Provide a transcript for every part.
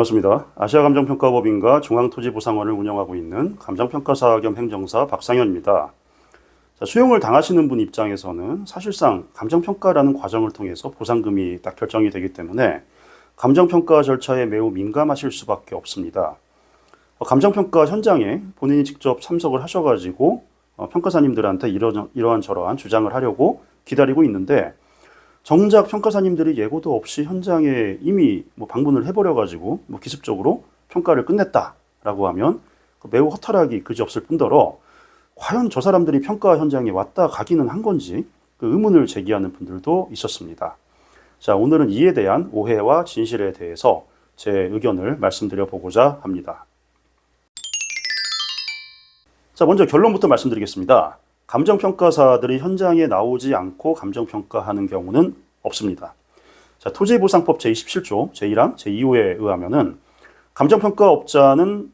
반갑습니다. 아시아감정평가법인과 중앙토지보상원을 운영하고 있는 감정평가사 겸 행정사 박상현입니다. 수용을 당하시는 분 입장에서는 사실상 감정평가라는 과정을 통해서 보상금이 딱 결정이 되기 때문에 감정평가 절차에 매우 민감하실 수밖에 없습니다. 감정평가 현장에 본인이 직접 참석을 하셔가지고 평가사님들한테 이러한 저러한 주장을 하려고 기다리고 있는데, 정작 평가사님들이 예고도 없이 현장에 이미 방문을 해버려가지고 기습적으로 평가를 끝냈다라고 하면 매우 허탈하기 그지없을 뿐더러, 과연 저 사람들이 평가 현장에 왔다 가기는 한 건지 그 의문을 제기하는 분들도 있었습니다. 자, 오늘은 이에 대한 오해와 진실에 대해서 제 의견을 말씀드려 보고자 합니다. 자, 먼저 결론부터 말씀드리겠습니다. 감정평가사들이 현장에 나오지 않고 감정평가하는 경우는 없습니다. 자, 토지보상법 제27조 제1항 제2호에 의하면은 감정평가업자는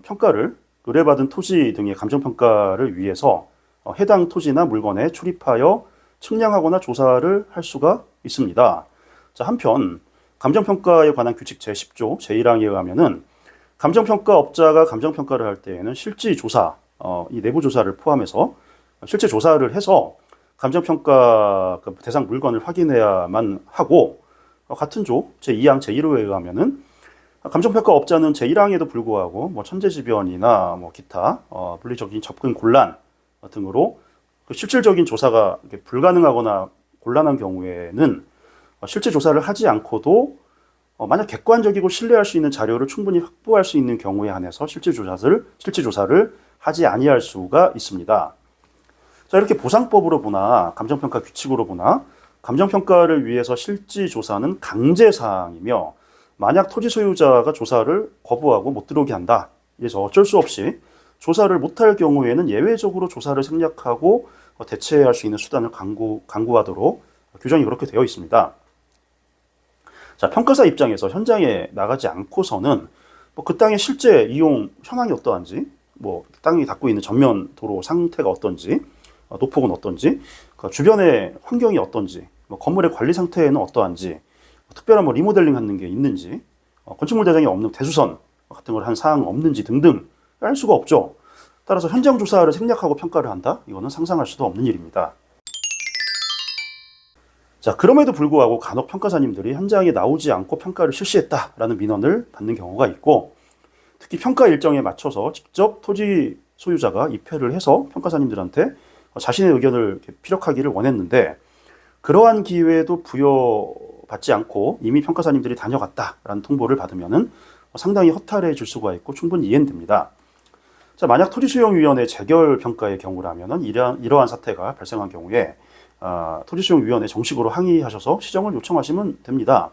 평가를 의뢰받은 토지 등의 감정평가를 위해서 해당 토지나 물건에 출입하여 측량하거나 조사를 할 수가 있습니다. 자, 한편 감정평가에 관한 규칙 제10조 제1항에 의하면은 감정평가업자가 감정평가를 할 때에는 실지조사, 이 내부조사를 포함해서 실제 조사를 해서 감정평가 대상 물건을 확인해야만 하고, 같은 조 제2항 제1호에 의하면은 감정평가업자는 제1항에도 불구하고 천재지변이나 기타 물리적인 접근 곤란 등으로 실질적인 조사가 불가능하거나 곤란한 경우에는 실제 조사를 하지 않고도 만약 객관적이고 신뢰할 수 있는 자료를 충분히 확보할 수 있는 경우에 한해서 실제 조사를 하지 아니할 수가 있습니다. 자, 이렇게 보상법으로 보나 감정평가 규칙으로 보나 감정평가를 위해서 실지조사는 강제사항이며, 만약 토지 소유자가 조사를 거부하고 못 들어오게 한다, 그래서 어쩔 수 없이 조사를 못할 경우에는 예외적으로 조사를 생략하고 대체할 수 있는 수단을 강구하도록 규정이 그렇게 되어 있습니다. 자, 평가사 입장에서 현장에 나가지 않고서는 그 땅의 실제 이용 현황이 어떠한지, 땅이 닿고 있는 전면 도로 상태가 어떤지, 노폭은 어떤지, 주변의 환경이 어떤지, 건물의 관리 상태는 어떠한지, 특별한 리모델링 하는 게 있는지, 건축물 대장에 없는 대수선 같은 걸 한 사항 없는지 등등 알 수가 없죠. 따라서 현장 조사를 생략하고 평가를 한다? 이거는 상상할 수도 없는 일입니다. 자, 그럼에도 불구하고 간혹 평가사님들이 현장에 나오지 않고 평가를 실시했다라는 민원을 받는 경우가 있고, 특히 평가 일정에 맞춰서 직접 토지 소유자가 입회를 해서 평가사님들한테 자신의 의견을 피력하기를 원했는데, 그러한 기회도 부여받지 않고 이미 평가사님들이 다녀갔다라는 통보를 받으면은 상당히 허탈해질 수가 있고 충분히 이해는 됩니다. 자, 만약 토지수용위원회 재결 평가의 경우라면은 이러한 사태가 발생한 경우에 토지수용위원회 정식으로 항의하셔서 시정을 요청하시면 됩니다.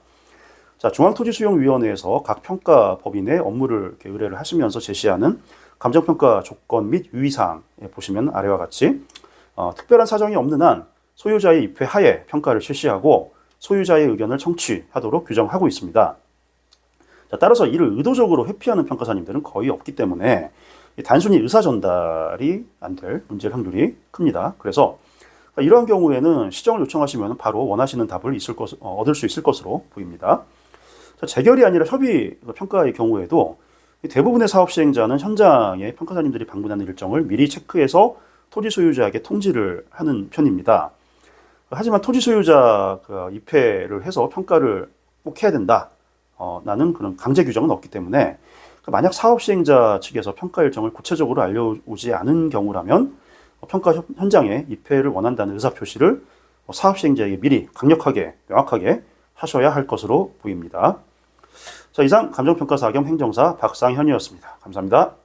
자, 중앙토지수용위원회에서 각 평가법인의 업무를 의뢰를 하시면서 제시하는 감정평가 조건 및 유의사항에 보시면 아래와 같이 특별한 사정이 없는 한 소유자의 입회 하에 평가를 실시하고 소유자의 의견을 청취하도록 규정하고 있습니다. 자, 따라서 이를 의도적으로 회피하는 평가사님들은 거의 없기 때문에 단순히 의사 전달이 안 될 문제일 확률이 큽니다. 그래서 이러한 경우에는 시정을 요청하시면 바로 원하시는 답을 얻을 수 있을 것으로 보입니다. 자, 재결이 아니라 협의 평가의 경우에도 대부분의 사업 시행자는 현장에 평가사님들이 방문하는 일정을 미리 체크해서 토지 소유자에게 통지를 하는 편입니다. 하지만 토지 소유자 입회를 해서 평가를 꼭 해야 된다, 라는 그런 강제 규정은 없기 때문에, 만약 사업 시행자 측에서 평가 일정을 구체적으로 알려오지 않은 경우라면 평가 현장에 입회를 원한다는 의사 표시를 사업 시행자에게 미리 강력하게 명확하게 하셔야 할 것으로 보입니다. 자, 이상 감정평가사 겸 행정사 박상현이었습니다. 감사합니다.